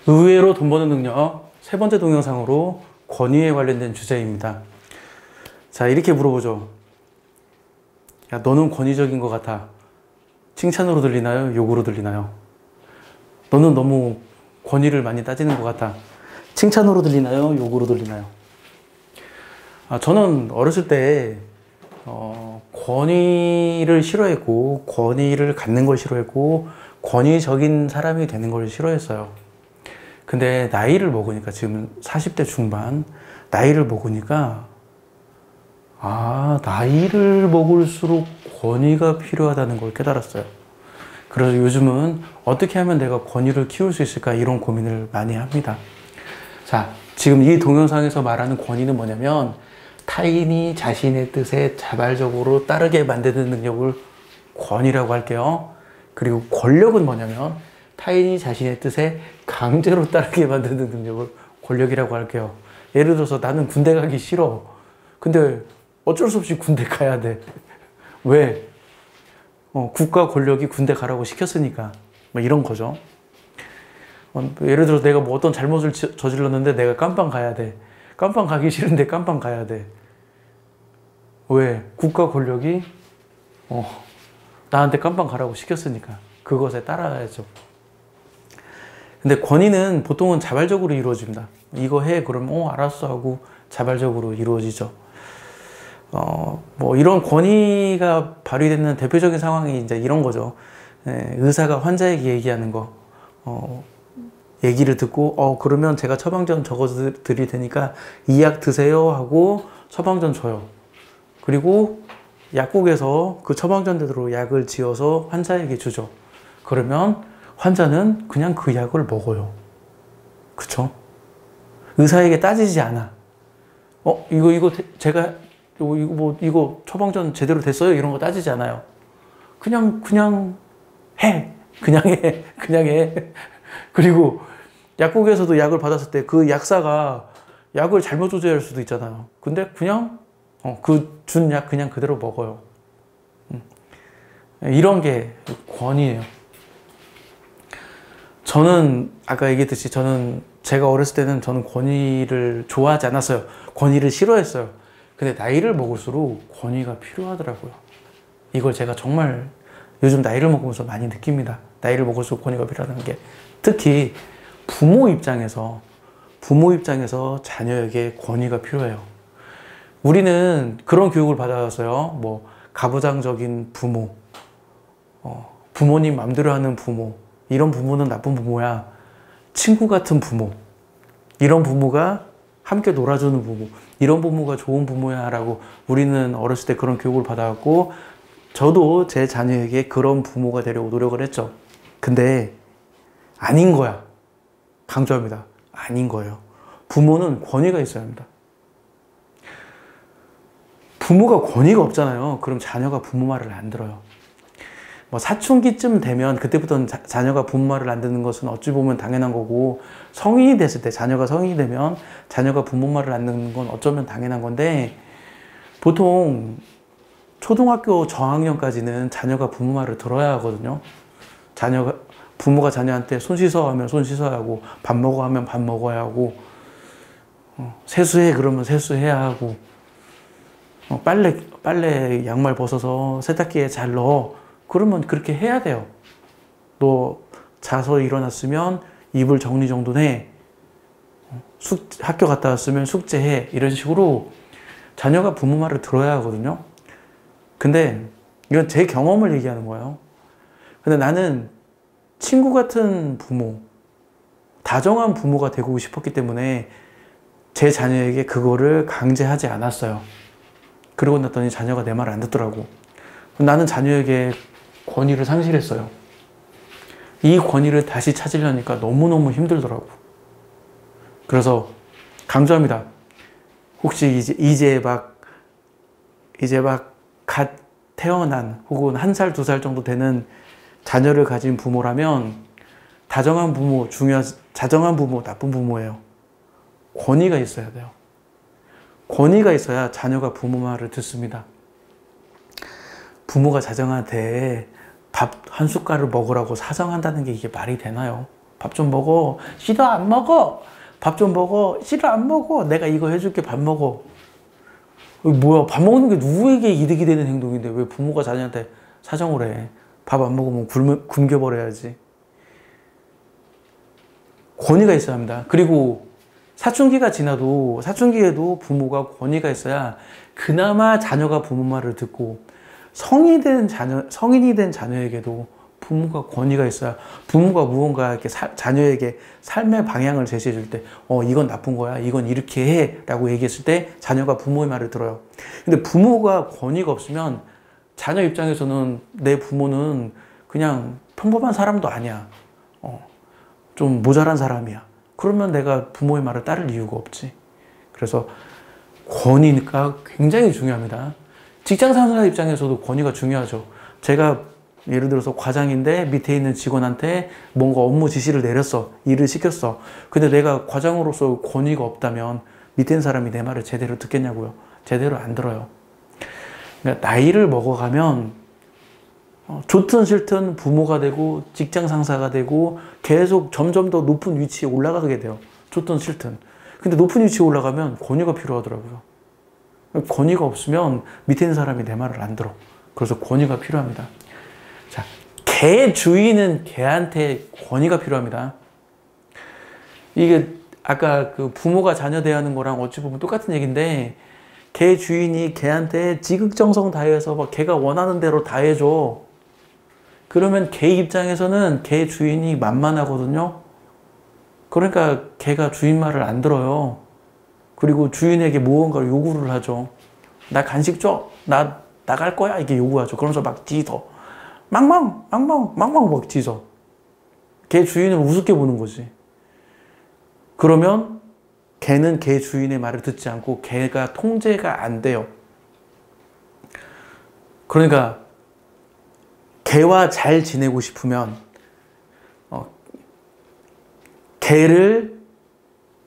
의외로 돈 버는 능력 세 번째 동영상으로 권위에 관련된 주제입니다. 자, 이렇게 물어보죠. 야, 너는 권위적인 것 같아. 칭찬으로 들리나요? 욕으로 들리나요? 너는 너무 권위를 많이 따지는 것 같아. 칭찬으로 들리나요? 욕으로 들리나요? 저는 어렸을 때 권위를 싫어했고, 권위를 갖는 걸 싫어했고, 권위적인 사람이 되는 걸 싫어했어요. 근데 나이를 먹으니까, 지금 40대 중반, 나이를 먹으니까, 나이를 먹을수록 권위가 필요하다는 걸 깨달았어요. 그래서 요즘은 어떻게 하면 내가 권위를 키울 수 있을까, 이런 고민을 많이 합니다. 자, 지금 이 동영상에서 말하는 권위는 뭐냐면, 타인이 자신의 뜻에 자발적으로 따르게 만드는 능력을 권위라고 할게요. 그리고 권력은 뭐냐면, 타인이 자신의 뜻에 강제로 따르게 만드는 능력을 권력이라고 할게요. 예를 들어서 나는 군대 가기 싫어. 근데 어쩔 수 없이 군대 가야 돼. 왜? 국가 권력이 군대 가라고 시켰으니까. 뭐 이런 거죠. 예를 들어서 내가 뭐 어떤 잘못을 저질렀는데 내가 깜빵 가야 돼. 깜빵 가기 싫은데 깜빵 가야 돼. 왜? 국가 권력이 나한테 깜빵 가라고 시켰으니까. 그것에 따라야죠. 근데 권위는 보통은 자발적으로 이루어집니다. 이거 해 그러면 알았어 하고 자발적으로 이루어지죠. 뭐 이런 권위가 발휘되는 대표적인 상황이 이제 이런 거죠. 의사가 환자에게 얘기하는 거, 얘기를 듣고 그러면 제가 처방전 적어 드릴 테니까 이 약 드세요 하고 처방전 줘요. 그리고 약국에서 그 처방전대로 약을 지어서 환자에게 주죠. 그러면 환자는 그냥 그 약을 먹어요. 그쵸? 의사에게 따지지 않아. 이거 처방전 제대로 됐어요? 이런 거 따지지 않아요. 그냥 해. 그냥 해. 그리고 약국에서도 약을 받았을 때 그 약사가 약을 잘못 조제할 수도 있잖아요. 근데 그냥 그 준 약 그냥 그대로 먹어요. 이런 게 권위예요. 저는 아까 얘기했듯이 제가 어렸을 때는 저는 권위를 좋아하지 않았어요. 권위를 싫어했어요. 근데 나이를 먹을수록 권위가 필요하더라고요. 이걸 제가 정말 요즘 나이를 먹으면서 많이 느낍니다. 나이를 먹을수록 권위가 필요하다는 게. 특히 부모 입장에서 자녀에게 권위가 필요해요. 우리는 그런 교육을 받아왔어요. 뭐 가부장적인 부모, 부모님 맘대로 하는 부모, 이런 부모는 나쁜 부모야. 친구 같은 부모, 이런 부모가 함께 놀아주는 부모, 이런 부모가 좋은 부모야 라고 우리는 어렸을 때 그런 교육을 받아왔고, 저도 제 자녀에게 그런 부모가 되려고 노력을 했죠. 근데 아닌 거야. 강조합니다. 아닌 거예요. 부모는 권위가 있어야 합니다. 부모가 권위가 없잖아요. 그럼 자녀가 부모 말을 안 들어요. 뭐 사춘기쯤 되면 그때부터는 자녀가 부모 말을 안 듣는 것은 어찌 보면 당연한 거고, 성인이 됐을 때, 자녀가 성인이 되면 자녀가 부모 말을 안 듣는 건 어쩌면 당연한 건데, 보통 초등학교 저학년까지는 자녀가 부모 말을 들어야 하거든요. 부모가 자녀한테 손 씻어 하면 손 씻어야 하고, 밥 먹어 하면 밥 먹어야 하고, 세수해 그러면 세수해야 하고, 빨래 양말 벗어서 세탁기에 잘 넣어 그러면 그렇게 해야 돼요. 너 자서 일어났으면 이불 정리정돈해, 학교 갔다 왔으면 숙제해, 이런 식으로 자녀가 부모 말을 들어야 하거든요. 근데 이건 제 경험을 얘기하는 거예요. 근데 나는 친구 같은 부모, 다정한 부모가 되고 싶었기 때문에 제 자녀에게 그거를 강제하지 않았어요. 그러고 났더니 자녀가 내 말을 안 듣더라고. 나는 자녀에게 권위를 상실했어요. 이 권위를 다시 찾으려니까 너무너무 힘들더라고. 그래서 강조합니다. 혹시 이제 막 갓 태어난 혹은 1살, 2살 정도 되는 자녀를 가진 부모라면, 다정한 부모 자정한 부모 나쁜 부모예요. 권위가 있어야 돼요. 권위가 있어야 자녀가 부모 말을 듣습니다. 부모가 자정한테 밥 한 숟갈을 먹으라고 사정한다는 게 이게 말이 되나요? 밥 좀 먹어. 싫어, 안 먹어. 밥 좀 먹어. 싫어, 안 먹어. 내가 이거 해줄게. 밥 먹어. 뭐야, 밥 먹는 게 누구에게 이득이 되는 행동인데 왜 부모가 자녀한테 사정을 해. 밥 안 먹으면 굶겨버려야지. 권위가 있어야 합니다. 그리고 사춘기가 지나도 사춘기에도 부모가 권위가 있어야 그나마 자녀가 부모 말을 듣고 성인이 된 자녀에게도 부모가 권위가 있어야 부모가 무언가 이렇게 자녀에게 삶의 방향을 제시해 줄 때, 이건 나쁜 거야. 이건 이렇게 해. 라고 얘기했을 때 자녀가 부모의 말을 들어요. 근데 부모가 권위가 없으면 자녀 입장에서는 내 부모는 그냥 평범한 사람도 아니야. 좀 모자란 사람이야. 그러면 내가 부모의 말을 따를 이유가 없지. 그래서 권위가 굉장히 중요합니다. 직장 상사 입장에서도 권위가 중요하죠. 제가 예를 들어서 과장인데 밑에 있는 직원한테 뭔가 업무 지시를 내렸어. 일을 시켰어. 근데 내가 과장으로서 권위가 없다면 밑에 있는 사람이 내 말을 제대로 듣겠냐고요. 제대로 안 들어요. 그러니까 나이를 먹어가면 좋든 싫든 부모가 되고 직장 상사가 되고 계속 점점 더 높은 위치에 올라가게 돼요. 좋든 싫든. 근데 높은 위치에 올라가면 권위가 필요하더라고요. 권위가 없으면 밑에 있는 사람이 내 말을 안 들어. 그래서 권위가 필요합니다. 자, 개 주인은 개한테 권위가 필요합니다. 이게 아까 그 부모가 자녀 대하는 거랑 어찌 보면 똑같은 얘기인데 개 주인이 개한테 지극정성 다해서 막 개가 원하는 대로 다 해줘. 그러면 개 입장에서는 개 주인이 만만하거든요. 그러니까 개가 주인 말을 안 들어요. 그리고 주인에게 무언가를 요구를 하죠. 나 간식 줘. 나 나갈 거야. 이렇게 요구하죠. 그러면서 막 짖어. 망망 막 짖어. 개 주인을 우습게 보는 거지. 그러면 개는 개 주인의 말을 듣지 않고 개가 통제가 안 돼요. 그러니까 개와 잘 지내고 싶으면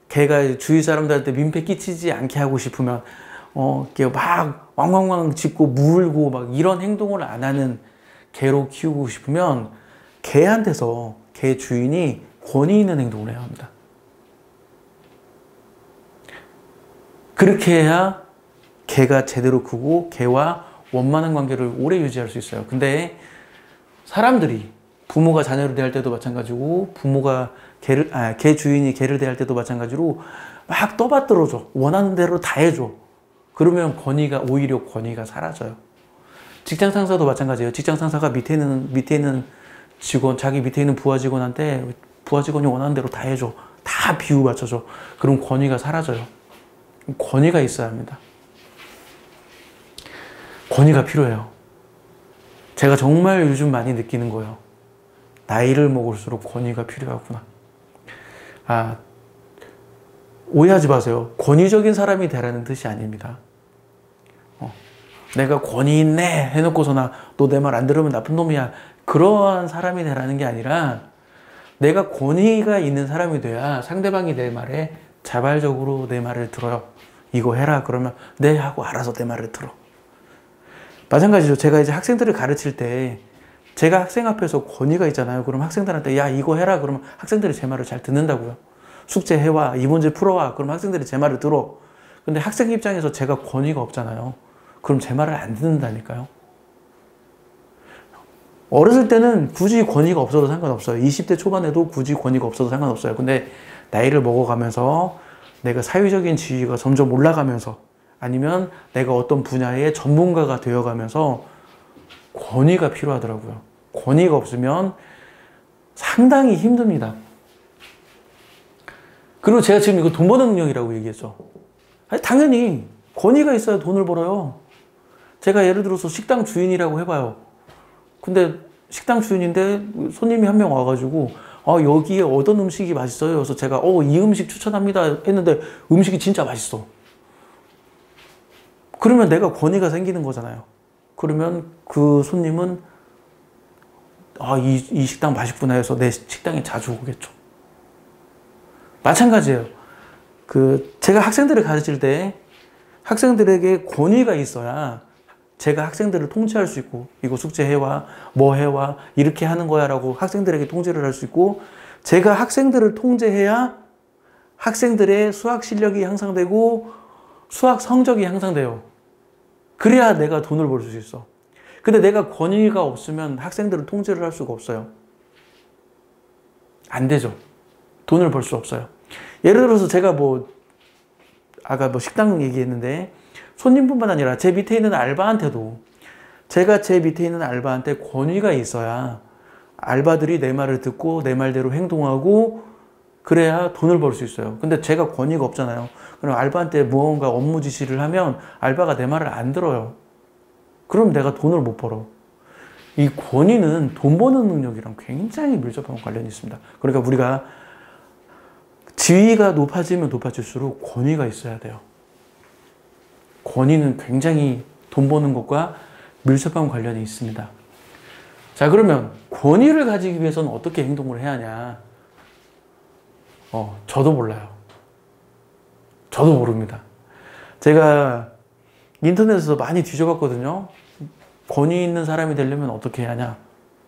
개가 주위 사람들한테 민폐 끼치지 않게 하고 싶으면 이렇게 막 왕왕왕 짖고 물고 막 이런 행동을 안 하는 개로 키우고 싶으면 개한테서 개 주인이 권위 있는 행동을 해야 합니다. 그렇게 해야 개가 제대로 크고 개와 원만한 관계를 오래 유지할 수 있어요. 근데 사람들이 부모가 자녀를 대할 때도 마찬가지고 부모가 개 주인이 개를 대할 때도 마찬가지로 막 떠받들어줘. 원하는 대로 다 해줘. 그러면 오히려 권위가 사라져요. 직장 상사도 마찬가지예요. 직장 상사가 밑에 있는 직원, 자기 밑에 있는 부하 직원한테 부하 직원이 원하는 대로 다 해줘. 다 비유 맞춰줘. 그럼 권위가 사라져요. 권위가 있어야 합니다. 권위가 필요해요. 제가 정말 요즘 많이 느끼는 거예요. 나이를 먹을수록 권위가 필요하구나. 오해하지 마세요. 권위적인 사람이 되라는 뜻이 아닙니다. 내가 권위 있네 해놓고서나 너 내 말 안 들으면 나쁜 놈이야. 그러한 사람이 되라는 게 아니라 내가 권위가 있는 사람이 돼야 상대방이 내 말에 자발적으로 내 말을 들어요. 이거 해라 그러면 네 하고 알아서 내 말을 들어. 마찬가지죠. 제가 이제 학생들을 가르칠 때 제가 학생 앞에서 권위가 있잖아요. 그럼 학생들한테 야 이거 해라 그러면 학생들이 제 말을 잘 듣는다고요. 숙제 해와 이 문제 풀어와 그럼 학생들이 제 말을 들어. 근데 학생 입장에서 제가 권위가 없잖아요. 그럼 제 말을 안 듣는다니까요. 어렸을 때는 굳이 권위가 없어도 상관없어요. 20대 초반에도 굳이 권위가 없어도 상관없어요. 근데 나이를 먹어가면서 내가 사회적인 지위가 점점 올라가면서 아니면 내가 어떤 분야의 전문가가 되어가면서 권위가 필요하더라고요. 권위가 없으면 상당히 힘듭니다. 그리고 제가 지금 이거 돈 버는 능력이라고 얘기했죠. 아니, 당연히 권위가 있어야 돈을 벌어요. 제가 예를 들어서 식당 주인이라고 해봐요. 근데 식당 주인인데 손님이 한 명 와가지고 여기에 어떤 음식이 맛있어요? 그래서 제가 이 음식 추천합니다 했는데 음식이 진짜 맛있어. 그러면 내가 권위가 생기는 거잖아요. 그러면 그 손님은 이 식당 맛있구나 해서 내 식당에 자주 오겠죠. 마찬가지예요. 제가 학생들을 가르칠 때 학생들에게 권위가 있어야 제가 학생들을 통제할 수 있고 이거 숙제해와 뭐 해와 이렇게 하는 거야 라고 학생들에게 통제를 할 수 있고 제가 학생들을 통제해야 학생들의 수학 실력이 향상되고 수학 성적이 향상돼요. 그래야 내가 돈을 벌 수 있어. 근데 내가 권위가 없으면 학생들을 통제를 할 수가 없어요. 안 되죠. 돈을 벌 수 없어요. 예를 들어서 제가 아까 식당 얘기했는데 손님뿐만 아니라 제 밑에 있는 알바한테도 제가 제 밑에 있는 알바한테 권위가 있어야 알바들이 내 말을 듣고 내 말대로 행동하고 그래야 돈을 벌 수 있어요. 근데 제가 권위가 없잖아요. 그럼 알바한테 무언가 업무 지시를 하면 알바가 내 말을 안 들어요. 그럼 내가 돈을 못 벌어. 이 권위는 돈 버는 능력이랑 굉장히 밀접한 관련이 있습니다. 그러니까 우리가 지위가 높아지면 높아질수록 권위가 있어야 돼요. 권위는 굉장히 돈 버는 것과 밀접한 관련이 있습니다. 자, 그러면 권위를 가지기 위해서는 어떻게 행동을 해야 하냐? 저도 몰라요. 저도 모릅니다. 제가 인터넷에서 많이 뒤져봤거든요. 권위 있는 사람이 되려면 어떻게 해야 하냐?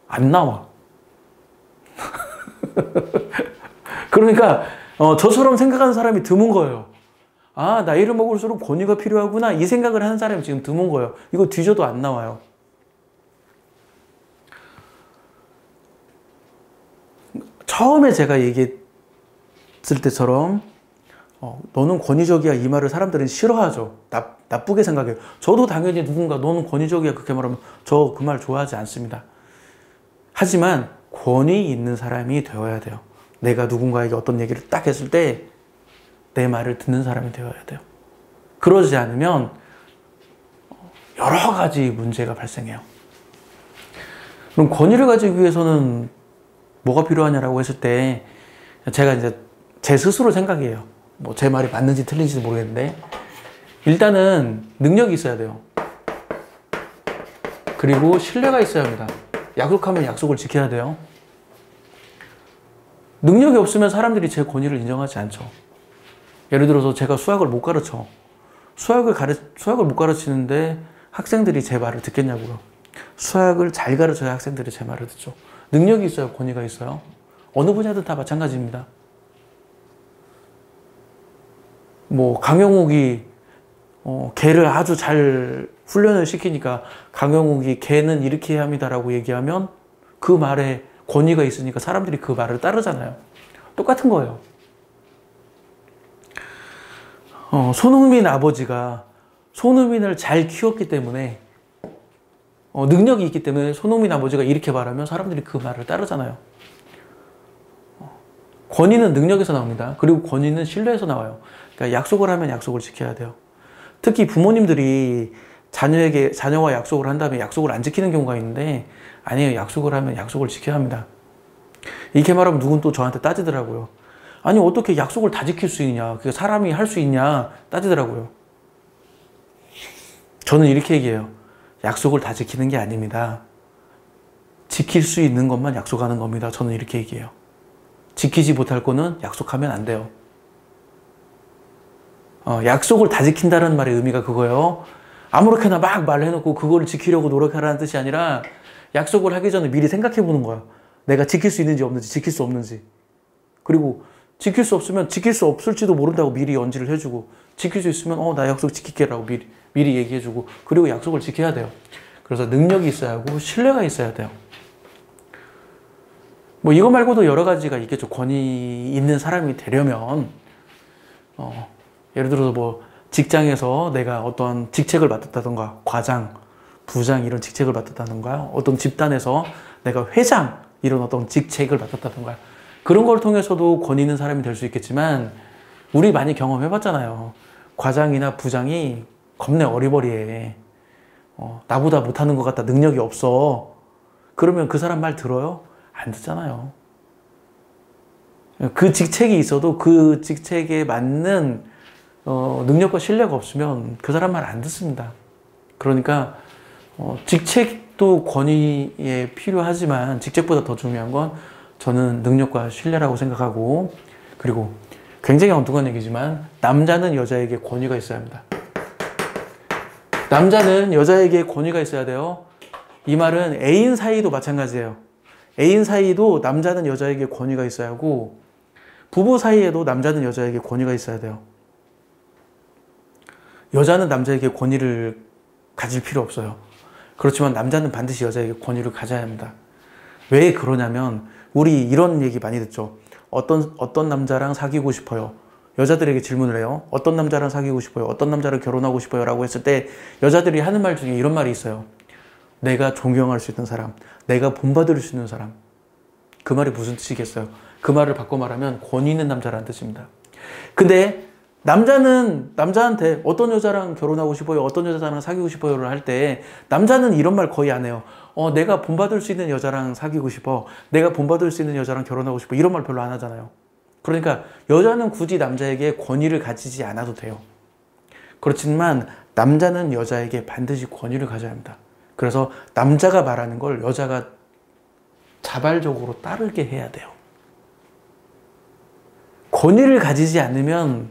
안 나와. 그러니까 저처럼 생각하는 사람이 드문 거예요. 아, 나이를 먹을수록 권위가 필요하구나 이 생각을 하는 사람이 지금 드문 거예요. 이거 뒤져도 안 나와요. 처음에 제가 얘기했을 때처럼 너는 권위적이야 이 말을 사람들은 싫어하죠. 나쁘게 생각해요. 저도 당연히 누군가 너는 권위적이야 그렇게 말하면 저 그 말 좋아하지 않습니다. 하지만 권위 있는 사람이 되어야 돼요. 내가 누군가에게 어떤 얘기를 딱 했을 때 내 말을 듣는 사람이 되어야 돼요. 그러지 않으면 여러 가지 문제가 발생해요. 그럼 권위를 가지기 위해서는 뭐가 필요하냐라고 했을 때 제가 이제 제 스스로 생각이에요. 제 말이 맞는지 틀린지도 모르겠는데 일단은 능력이 있어야 돼요. 그리고 신뢰가 있어야 합니다. 약속하면 약속을 지켜야 돼요. 능력이 없으면 사람들이 제 권위를 인정하지 않죠. 예를 들어서 제가 수학을 못 가르쳐. 수학을 못 가르치는데 학생들이 제 말을 듣겠냐고요. 수학을 잘 가르쳐야 학생들이 제 말을 듣죠. 능력이 있어야 권위가 있어요. 어느 분야든 다 마찬가지입니다. 강영욱이 개를 아주 잘 훈련을 시키니까 강영욱이 개는 이렇게 해야 합니다라고 얘기하면 그 말에 권위가 있으니까 사람들이 그 말을 따르잖아요. 똑같은 거예요. 손흥민 아버지가 손흥민을 잘 키웠기 때문에 능력이 있기 때문에 손흥민 아버지가 이렇게 말하면 사람들이 그 말을 따르잖아요. 권위는 능력에서 나옵니다. 그리고 권위는 신뢰에서 나와요. 그러니까 약속을 하면 약속을 지켜야 돼요. 특히 부모님들이 자녀와 약속을 한 다음에 약속을 안 지키는 경우가 있는데 아니에요. 약속을 하면 약속을 지켜야 합니다. 이렇게 말하면 누군 또 저한테 따지더라고요. 아니 어떻게 약속을 다 지킬 수 있냐? 그게 사람이 할 수 있냐? 따지더라고요. 저는 이렇게 얘기해요. 약속을 다 지키는 게 아닙니다. 지킬 수 있는 것만 약속하는 겁니다. 저는 이렇게 얘기해요. 지키지 못할 거는 약속하면 안 돼요. 약속을 다 지킨다는 말의 의미가 그거예요. 아무렇게나 막 말해놓고 그거를 지키려고 노력하라는 뜻이 아니라 약속을 하기 전에 미리 생각해 보는 거야. 내가 지킬 수 있는지 없는지, 지킬 수 없는지. 그리고 지킬 수 없으면 지킬 수 없을지도 모른다고 미리 연지를 해주고, 지킬 수 있으면 나 약속 지킬게라고 미리 얘기해주고, 그리고 약속을 지켜야 돼요. 그래서 능력이 있어야 하고 신뢰가 있어야 돼요. 이거 말고도 여러 가지가 있겠죠. 권위 있는 사람이 되려면 예를 들어서 직장에서 내가 어떤 직책을 맡았다던가 과장, 부장 이런 직책을 맡았다던가 어떤 집단에서 내가 회장 이런 어떤 직책을 맡았다던가 그런 걸 통해서도 권위 있는 사람이 될 수 있겠지만 우리 많이 경험해 봤잖아요. 과장이나 부장이 겁내 어리버리해. 나보다 못하는 것 같다. 능력이 없어. 그러면 그 사람 말 들어요? 안 듣잖아요. 그 직책이 있어도 그 직책에 맞는 능력과 신뢰가 없으면 그 사람 말 안 듣습니다. 그러니까 직책도 권위에 필요하지만 직책보다 더 중요한 건 저는 능력과 신뢰라고 생각하고, 그리고 굉장히 엉뚱한 얘기지만 남자는 여자에게 권위가 있어야 합니다. 남자는 여자에게 권위가 있어야 돼요. 이 말은 애인 사이도 마찬가지예요. 애인 사이도 남자는 여자에게 권위가 있어야 하고 부부 사이에도 남자는 여자에게 권위가 있어야 돼요. 여자는 남자에게 권위를 가질 필요 없어요. 그렇지만 남자는 반드시 여자에게 권위를 가져야 합니다. 왜 그러냐면 우리 이런 얘기 많이 듣죠. 어떤 남자랑 사귀고 싶어요? 여자들에게 질문을 해요. 어떤 남자랑 사귀고 싶어요? 어떤 남자랑 결혼하고 싶어요? 라고 했을 때 여자들이 하는 말 중에 이런 말이 있어요. 내가 존경할 수 있는 사람, 내가 본받을 수 있는 사람. 그 말이 무슨 뜻이겠어요? 그 말을 바꿔 말하면 권위 있는 남자라는 뜻입니다. 근데 남자는 남자한테 어떤 여자랑 결혼하고 싶어요? 어떤 여자랑 사귀고 싶어요를 할 때 남자는 이런 말 거의 안 해요. 내가 본받을 수 있는 여자랑 사귀고 싶어. 내가 본받을 수 있는 여자랑 결혼하고 싶어. 이런 말 별로 안 하잖아요. 그러니까 여자는 굳이 남자에게 권위를 가지지 않아도 돼요. 그렇지만 남자는 여자에게 반드시 권위를 가져야 합니다. 그래서 남자가 말하는 걸 여자가 자발적으로 따르게 해야 돼요. 권위를 가지지 않으면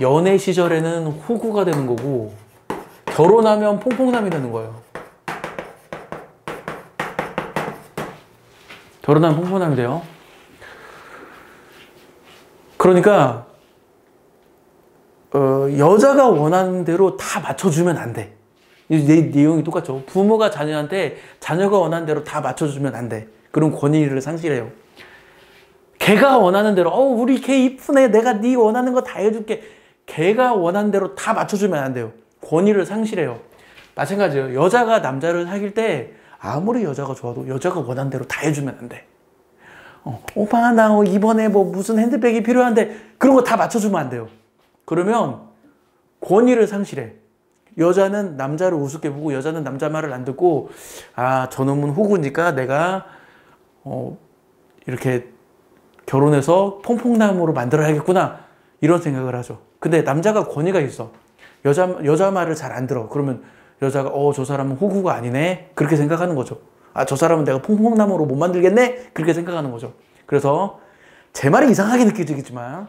연애 시절에는 호구가 되는 거고 결혼하면 퐁퐁남이 되는 거예요. 결혼하면 퐁퐁남이 돼요. 그러니까 여자가 원하는 대로 다 맞춰주면 안 돼. 내용이 똑같죠. 부모가 자녀한테 자녀가 원하는 대로 다 맞춰주면 안 돼. 그럼 권위를 상실해요. 걔가 원하는 대로 우리 걔 이쁘네. 내가 네 원하는 거 다 해줄게. 걔가 원하는 대로 다 맞춰주면 안 돼요. 권위를 상실해요. 마찬가지예요. 여자가 남자를 사귈 때 아무리 여자가 좋아도 여자가 원하는 대로 다 해주면 안 돼. 오빠 나 이번에 뭐 무슨 핸드백이 필요한데 그런 거 다 맞춰주면 안 돼요. 그러면 권위를 상실해. 여자는 남자를 우습게 보고 여자는 남자 말을 안 듣고 저놈은 호구니까 내가 이렇게 결혼해서 퐁퐁남으로 만들어야겠구나 이런 생각을 하죠. 근데 남자가 권위가 있어. 여자 말을 잘 안 들어. 그러면 여자가 저 사람은 호구가 아니네 그렇게 생각하는 거죠. 저 사람은 내가 퐁퐁남으로 못 만들겠네 그렇게 생각하는 거죠. 그래서 제 말이 이상하게 느껴지겠지만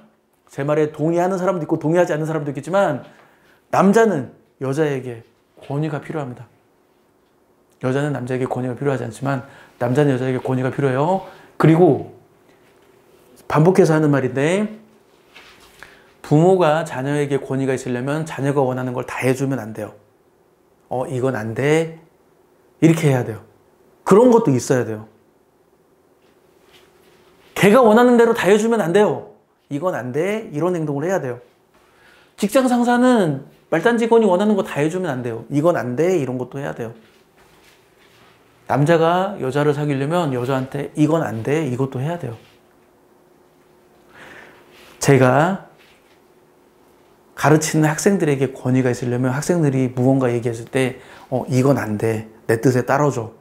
제 말에 동의하는 사람도 있고 동의하지 않는 사람도 있겠지만 남자는 여자에게 권위가 필요합니다. 여자는 남자에게 권위가 필요하지 않지만 남자는 여자에게 권위가 필요해요. 그리고 반복해서 하는 말인데 부모가 자녀에게 권위가 있으려면 자녀가 원하는 걸 다 해주면 안 돼요. 이건 안 돼. 이렇게 해야 돼요. 그런 것도 있어야 돼요. 걔가 원하는 대로 다 해주면 안 돼요. 이건 안 돼. 이런 행동을 해야 돼요. 직장 상사는 말단 직원이 원하는 거 다 해주면 안 돼요. 이건 안 돼. 이런 것도 해야 돼요. 남자가 여자를 사귀려면 여자한테 이건 안 돼. 이것도 해야 돼요. 제가 가르치는 학생들에게 권위가 있으려면 학생들이 무언가 얘기했을 때 이건 안 돼. 내 뜻에 따라줘.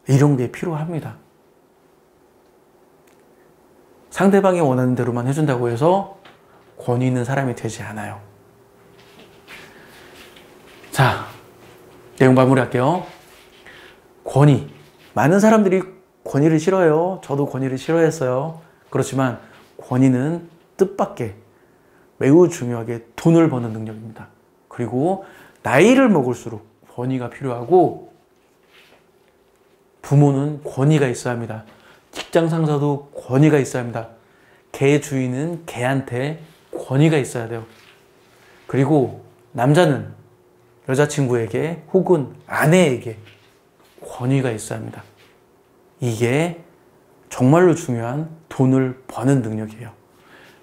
이런 게 필요합니다. 상대방이 원하는 대로만 해준다고 해서 권위 있는 사람이 되지 않아요. 자, 내용 마무리할게요. 권위. 많은 사람들이 권위를 싫어해요. 저도 권위를 싫어했어요. 그렇지만 권위는 뜻밖의 매우 중요하게 돈을 버는 능력입니다. 그리고 나이를 먹을수록 권위가 필요하고 부모는 권위가 있어야 합니다. 직장 상사도 권위가 있어야 합니다. 개 주인은 개한테 권위가 있어야 돼요. 그리고 남자는 여자친구에게 혹은 아내에게 권위가 있어야 합니다. 이게 정말로 중요한 돈을 버는 능력이에요.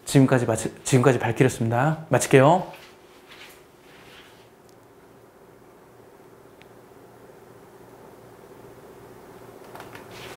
지금까지 밝히렸습니다. 마칠게요.